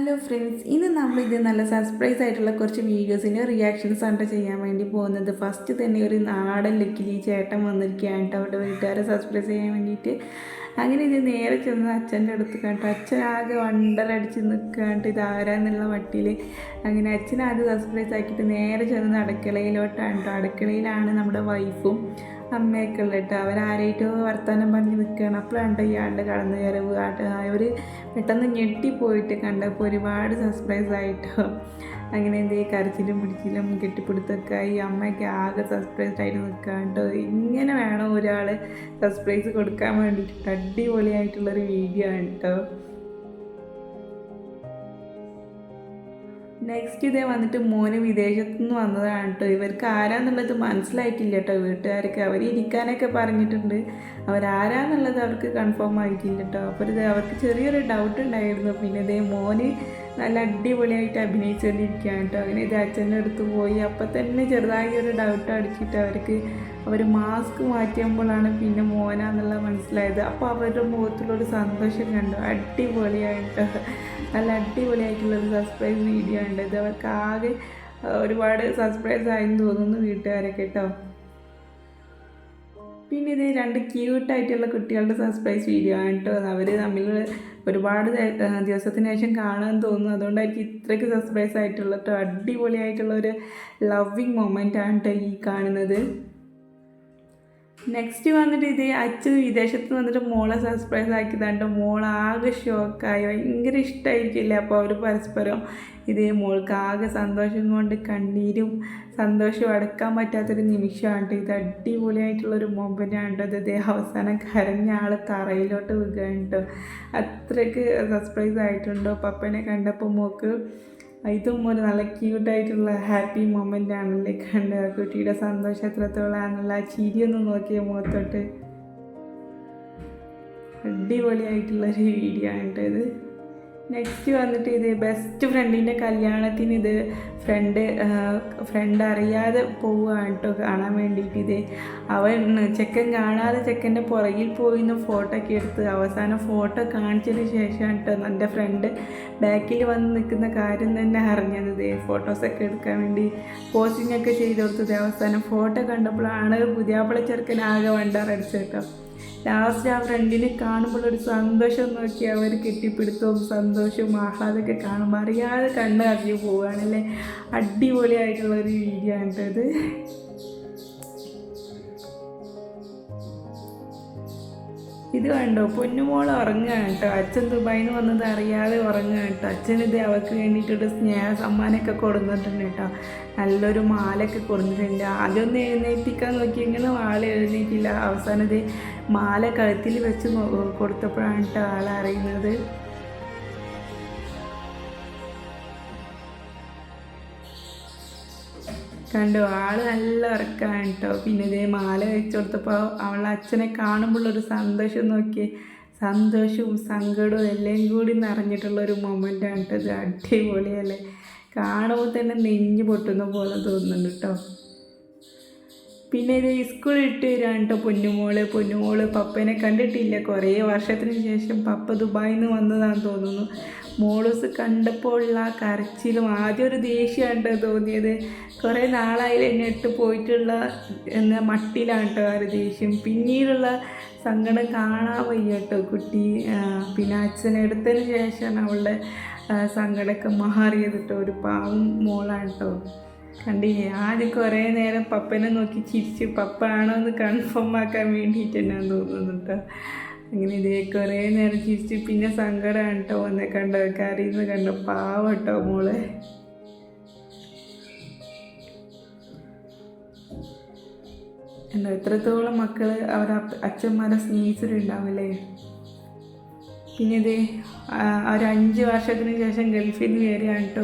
Hello friends, ഇന്ന് നമ്മളിത് നല്ല സർപ്രൈസ് ആയിട്ടുള്ള കുറച്ച് വീഡിയോസിൻ്റെ റിയാക്ഷൻസ് ആണ് ചെയ്യാൻ വേണ്ടി പോകുന്നത്. ഫസ്റ്റ് തന്നെ ഒരു നാടൻ ലുക്കിൽ ഈ ചേട്ടൻ വന്നിരിക്കുകയാണ് കേട്ടോ അവരുടെ വീട്ടുകാരെ സർപ്രൈസ് ചെയ്യാൻ വേണ്ടിയിട്ട്. അങ്ങനെ ഇത് നേരെ ചെന്ന് അച്ഛൻ്റെ അടുത്ത് കണ്ടു. അച്ഛൻ ആകെ വണ്ടറടിച്ച് നിൽക്കാണ്ട് ഇത് ആരാന്നുള്ള മട്ടിൽ. അങ്ങനെ അച്ഛൻ ആദ്യം സർപ്രൈസ് ആക്കിയിട്ട് നേരെ ചെന്ന് അടുക്കളയിലോട്ടാണ് കേട്ടോ. അടുക്കളയിലാണ് നമ്മുടെ വൈഫും അമ്മയൊക്കെ ഉള്ളത് കേട്ടോ. അവരാരായിട്ടോ വർത്തമാനം പറഞ്ഞ് നിൽക്കുകയാണ്. അപ്പോഴാണ് ഇയാളുടെ കടന്നു കയറവ്. അവർ പെട്ടെന്ന് ഞെട്ടിപ്പോയിട്ട് കണ്ടപ്പോൾ ഒരുപാട് സർപ്രൈസ് ആയിട്ടോ. അങ്ങനെ എന്തെങ്കിലും കരച്ചിലും പിടിച്ചിലും കെട്ടിപ്പിടുത്തൊക്കെ ആയി അമ്മയൊക്കെ ആകെ സർപ്രൈസ്ഡ് ആയിട്ട് നിൽക്കുക കേട്ടോ. ഇങ്ങനെ വേണം ഒരാൾ സർപ്രൈസ് കൊടുക്കാൻ വേണ്ടിയിട്ട്. അടിപൊളിയായിട്ടുള്ളൊരു വീഡിയോ ആണ് കേട്ടോ. നെക്സ്റ്റ് ഇതേ വന്നിട്ട് മോന് വിദേശത്തു നിന്ന് വന്നതാണ് കേട്ടോ. ഇവർക്ക് ആരാന്നുള്ളത് മനസ്സിലായിട്ടില്ല കേട്ടോ. വീട്ടുകാർക്ക് അവർ ഇരിക്കാനൊക്കെ പറഞ്ഞിട്ടുണ്ട്. അവരാരാന്നുള്ളത് അവർക്ക് കൺഫേം ആയിട്ടില്ല കേട്ടോ. അപ്പോൾ ഇത് അവർക്ക് ചെറിയൊരു ഡൗട്ട് ഉണ്ടായിരുന്നു. പിന്നെ ഇതേ മോന് നല്ല അടിപൊളിയായിട്ട് അഭിനയിച്ചുകൊണ്ടിരിക്കുകയാണ് കേട്ടോ. അങ്ങനെ ഇത് അച്ഛൻ്റെ അടുത്ത് പോയി അപ്പം തന്നെ ചെറുതായി ഒരു ഡൗട്ട് അടിച്ചിട്ട് അവർ മാസ്ക് മാറ്റിയപ്പോഴാണ് പിന്നെ മോനാന്നുള്ളത് മനസ്സിലായത്. അപ്പോൾ അവരുടെ മുഖത്തുള്ളൊരു സന്തോഷം കണ്ടു. അടിപൊളിയായിട്ട് നല്ല അടിപൊളിയായിട്ടുള്ളൊരു സർപ്രൈസ് വീഡിയോ ഉണ്ട്. ഇത് അവർക്ക് ആകെ ഒരുപാട് സർപ്രൈസ് ആയെന്ന് തോന്നുന്നു വീട്ടുകാരൊക്കെ കേട്ടോ. പിന്നെ ഇത് രണ്ട് ക്യൂട്ടായിട്ടുള്ള കുട്ടികളുടെ സർപ്രൈസ് വീഡിയോ ആണ് കേട്ടോ. അവർ തമ്മിൽ ഒരുപാട് ദിവസത്തിന് ശേഷം കാണാൻ തോന്നുന്നു. അതുകൊണ്ടായിരിക്കും ഇത്രയ്ക്ക് സർപ്രൈസ് ആയിട്ടുള്ള കേട്ടോ. അടിപൊളിയായിട്ടുള്ളൊരു ലവിങ് മൊമെൻ്റ് ആണ് കേട്ടോ ഈ കാണുന്നത്. നെക്സ്റ്റ് വന്നിട്ട് ഇത് അച്ഛൻ വിദേശത്ത് വന്നിട്ട് മോളെ സർപ്രൈസ് ആക്കിയതാണ്ട്. മോളാകെ ഷോക്കായി, ഭയങ്കര ഇഷ്ടമായിരിക്കില്ല. അപ്പോൾ അവർ പരസ്പരം ഇതേ മോൾക്ക് ആകെ സന്തോഷം കൊണ്ട് കണ്ണീരും സന്തോഷവും അടക്കാൻ പറ്റാത്തൊരു നിമിഷമാണ്. ഇത് അടിപൊളിയായിട്ടുള്ളൊരു മൊമെൻ്റാണ് കേട്ടോ. ഇതേ അവസാനം കരഞ്ഞ ആൾ തറയിലോട്ട് വീഴുകയാണ് കേട്ടോ. അത്രയ്ക്ക് സർപ്രൈസ് ആയിട്ടുണ്ടോ. പപ്പനെ കണ്ടപ്പോൾ മോൾക്ക് ഇതും ഒരു നല്ല ക്യൂട്ടായിട്ടുള്ള ഹാപ്പി മൊമെൻ്റ് ആണല്ലേ. കണ്ട കുട്ടിയുടെ സന്തോഷം എത്രത്തോളാണെന്നുള്ള ആ ചിരിയൊന്നും നോക്കിയ മുഖത്തോട്ട്. അടിപൊളിയായിട്ടുള്ളൊരു വീഡിയോ ആണ് കേട്ടോ ഇത്. നെക്സ്റ്റ് വന്നിട്ട് ഇത് ബെസ്റ്റ് ഫ്രണ്ടിൻ്റെ കല്യാണത്തിന് ഇത് ഫ്രണ്ട് അറിയാതെ പോവുകയാണ് കേട്ടോ കാണാൻ വേണ്ടിയിട്ട്. ഇത് അവൻ ചെക്കൻ കാണാതെ ചെക്കൻ്റെ പുറകിൽ പോയിന്ന് ഫോട്ടോ ഒക്കെ എടുത്ത് അവസാനം ഫോട്ടോ കാണിച്ചതിന് ശേഷമാണ് കേട്ടോ എൻ്റെ ഫ്രണ്ട് ബാക്കിൽ വന്ന് നിൽക്കുന്ന കാര്യം തന്നെ അറിഞ്ഞത്. ഇത് ഫോട്ടോസൊക്കെ എടുക്കാൻ വേണ്ടി പോസ്റ്റിംഗ് ഒക്കെ ചെയ്ത് കൊടുത്തത്. അവസാനം ഫോട്ടോ കണ്ടപ്പോഴാണ് പുതിയാപ്പിള ചെറുക്കൻ ആകെ വണ്ടാറടിച്ചത് കേട്ടോ. ലാസ്റ്റ് ആ ഫ്രണ്ടിനെ കാണുമ്പോഴൊരു സന്തോഷം നോക്കി അവർ കെട്ടിപ്പിടുത്തവും സന്തോഷവും ആഹ്ലാദമൊക്കെ കാണുമ്പോൾ അറിയാതെ കണ്ണ് അറിഞ്ഞു പോവുകയാണല്ലേ. അടിപൊളിയായിട്ടുള്ളൊരു വീഡിയോ ആണ് കേട്ടോ ഇത്. ഇത് കണ്ടോ, പൊന്നുമോൾ ഉറങ്ങുകയാണ് കേട്ടോ. അച്ഛൻ ദുബായിൽ നിന്ന് വന്നത് അറിയാതെ ഉറങ്ങുകയാണ് കേട്ടോ. അച്ഛനിത് അവൾക്ക് വേണ്ടിയിട്ടൊരു സ്നേഹ സമ്മാനമൊക്കെ കൊടുത്തിട്ടുണ്ട് കേട്ടോ. നല്ലൊരു മാലയൊക്കെ കൊടുത്തിട്ടുണ്ട്. ആദ്യമൊന്നും എഴുന്നേൽപ്പിക്കാൻ നോക്കി, ഇങ്ങനെ ആൾ എഴുന്നേറ്റില്ല. അവസാനം ഇത് മാല കഴുത്തിൽ വെച്ച് കൊടുത്തപ്പോഴാണ് കേട്ടോ ആളറിയുന്നത്. കണ്ടോ, ആൾ നല്ല ഉറക്കമാണ് കേട്ടോ. പിന്നെ ഇതേ മാല വെച്ച് കൊടുത്തപ്പോൾ അവളുടെ അച്ഛനെ കാണുമ്പോഴൊരു സന്തോഷം നോക്കി, സന്തോഷവും സങ്കടവും എല്ലാം കൂടി നിറഞ്ഞിട്ടുള്ളൊരു മൊമെൻ്റാണ് കേട്ടോ ഇത്. അടിപൊളിയല്ലേ. കാണുമ്പോൾ തന്നെ നെഞ്ഞ് പൊട്ടുന്ന പോലെ തോന്നുന്നുണ്ട് കേട്ടോ. പിന്നെ ഇത് സ്കൂളിൽ ഇട്ട് വരികയാണ് കേട്ടോ പൊന്നുമോള് പപ്പനെ കണ്ടിട്ടില്ല. കുറേ വർഷത്തിന് ശേഷം പപ്പ ദുബായിൽ നിന്ന് വന്നതാണെന്ന് തോന്നുന്നു. മോളൂസ് കണ്ടപ്പോൾ ഉള്ള ആ കരച്ചിലും ആദ്യം ഒരു ദേഷ്യമാണ് കേട്ടോ തോന്നിയത്. കുറേ നാളായി എന്നെ ഇട്ട് പോയിട്ടുള്ള എന്ന മട്ടിലാണ് കേട്ടോ ആ ഒരു ദേഷ്യം. പിന്നീടുള്ള സങ്കടം കാണാൻ വയ്യ കേട്ടോ കുട്ടി. പിന്നെ അച്ഛനെടുത്തതിന് ശേഷമാണ് അവളുടെ സങ്കടമൊക്കെ മാറിയത് കേട്ടോ. ഒരു പാവം മോളാണ് കേട്ടോ. കണ്ടില്ലേ, ആദ്യം കുറേ നേരം പപ്പനെ നോക്കി ചിരിച്ച് പപ്പ ആണോ എന്ന് കൺഫേം ആക്കാൻ വേണ്ടിയിട്ട് തന്നെയാണ് തോന്നുന്നു കേട്ടോ. അങ്ങനെ ഇതേ കുറേ നേരം ചിരിച്ച് പിന്നെ സങ്കടമാണ് കേട്ടോ വന്നെ കണ്ടോ, കരയുന്നത് കണ്ടോ. പാവം കേട്ടോ മോളെ. എന്താ എത്രത്തോളം മക്കൾ അവർ അച്ഛന്മാരെ സ്നേഹിച്ചിട്ടുണ്ടാവില്ലേ. പിന്നെ ഇത് ഒരു 5 വർഷത്തിന് ശേഷം ഗൾഫിൽ നിന്ന് വരികയാണ് കേട്ടോ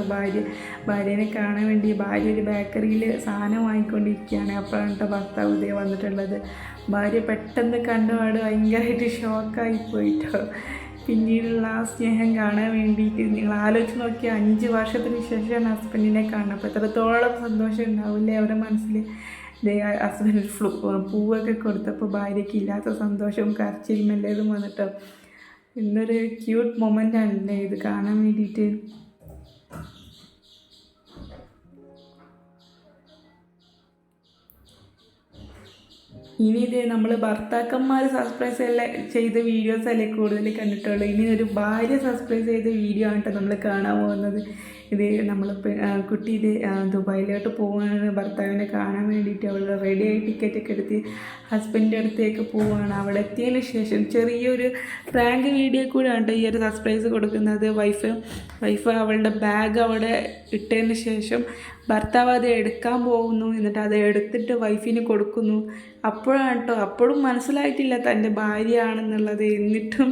ഭാര്യനെ കാണാൻ വേണ്ടി. ഭാര്യ ഒരു ബേക്കറിയിൽ സാധനം വാങ്ങിക്കൊണ്ടിരിക്കുകയാണ്. അപ്പോഴാണ് കേട്ടോ ഭർത്താവ് ഇതേ വന്നിട്ടുള്ളത്. ഭാര്യ പെട്ടെന്ന് കണ്ടുപാട് ഭയങ്കരമായിട്ട് ഷോക്കായി പോയിട്ടോ. പിന്നീടുള്ള ആ സ്നേഹം കാണാൻ വേണ്ടിയിട്ട് നിങ്ങൾ ആലോചിച്ച് നോക്കിയാൽ 5 വർഷത്തിന് ശേഷമാണ് ഹസ്ബൻഡിനെ കാണുന്നത്. അപ്പോൾ എത്രത്തോളം സന്തോഷം ഉണ്ടാവില്ലേ അവരുടെ മനസ്സിൽ. ഇതേ ഹസ്ബൻഡ് പൂവൊക്കെ കൊടുത്തപ്പോൾ ഭാര്യയ്ക്ക് ഇല്ലാത്ത സന്തോഷവും കരച്ചിലും എല്ലാം വന്നിട്ടോ. ഇന്നൊരു ക്യൂട്ട് മൊമെൻ്റ് ആണല്ലേ ഇത് കാണാൻ വേണ്ടിയിട്ട്. ഇനി ഇത് നമ്മൾ ഭർത്താക്കന്മാർ സർപ്രൈസ് എല്ലാം ചെയ്ത വീഡിയോസ് അല്ലേ കൂടുതൽ കണ്ടിട്ടുള്ളൂ. ഇനി ഒരു ഭാര്യ സർപ്രൈസ് ചെയ്ത വീഡിയോ ആണ് കേട്ടോ നമ്മൾ കാണാൻ പോകുന്നത്. ഇത് നമ്മൾ കുട്ടി ഇത് ദുബായിലോട്ട് പോവുകയാണ് ഭർത്താവിനെ കാണാൻ വേണ്ടിയിട്ട്. അവൾ റെഡിയായി ടിക്കറ്റൊക്കെ എടുത്ത് ഹസ്ബൻഡിൻ്റെ അടുത്തേക്ക് പോവുകയാണ്. അവിടെ എത്തിയതിന് ശേഷം ചെറിയൊരു പ്രാങ്ക് വീഡിയോ കൂടെ ആണ് ഈ ഒരു സർപ്രൈസ് കൊടുക്കുന്നത്. വൈഫ് അവളുടെ ബാഗ് അവിടെ ഇട്ടതിന് ശേഷം ഭർത്താവ് അത് എടുക്കാൻ പോകുന്നു. എന്നിട്ട് അത് എടുത്തിട്ട് വൈഫിന് കൊടുക്കുന്നു. അപ്പോഴാണ് കേട്ടോ, അപ്പോഴും മനസ്സിലായിട്ടില്ല തൻ്റെ ഭാര്യയാണെന്നുള്ളത്. എന്നിട്ടും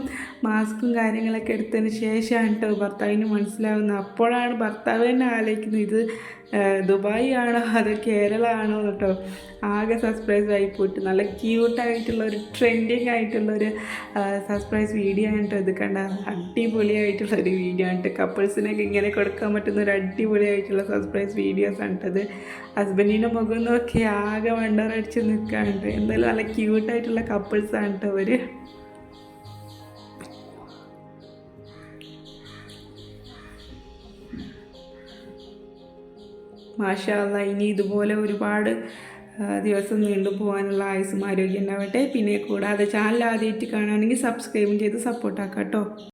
മാസ്കും കാര്യങ്ങളൊക്കെ എടുത്തതിന് ശേഷമാണ് കേട്ടോ ഭർത്താവിന് മനസ്സിലാവുന്നത്. അപ്പോഴാണ് ഭർത്താവ് തന്നെ ആലോചിക്കുന്നത് ഇത് ദുബായ് ആണോ അതോ കേരളമാണോ കേട്ടോ. ആകെ സർപ്രൈസ് ആയി പോയിട്ട് നല്ല ക്യൂട്ടായിട്ടുള്ളൊരു ട്രെൻഡിങ് ആയിട്ടുള്ളൊരു സർപ്രൈസ് വീഡിയോ ആണ് കേട്ടോ. ഇത് കണ്ട അടിപൊളിയായിട്ടുള്ളൊരു വീഡിയോ ആണ് കേട്ടോ. കപ്പിൾസിനൊക്കെ ഇങ്ങനെ കൊടുക്കാൻ പറ്റുന്ന ഒരു അടിപൊളിയായിട്ടുള്ള സർപ്രൈസ് വീഡിയോസ് ആണ് കേട്ടത്. ഹസ്ബൻഡിൻ്റെ മുഖം നോക്കി ആകെ വണ്ടറടിച്ച് നിൽക്കാനുണ്ട്. എന്തായാലും നല്ല ക്യൂട്ടായിട്ടുള്ള കപ്പിൾസാണ് കേട്ടോ അവർ. മാഷാ അല്ലാഹ്, ഇനി ഇതുപോലെ ഒരുപാട് ദിവസം നീണ്ടു പോകാനുള്ള ആയുസ്സും ആരോഗ്യം ഉണ്ടാവട്ടെ. പിന്നെ കൂടാതെ ചാനൽ ആദ്യമായിട്ട് കാണുകയാണെങ്കിൽ സബ്സ്ക്രൈബും ചെയ്ത് സപ്പോർട്ടാക്കാം കേട്ടോ.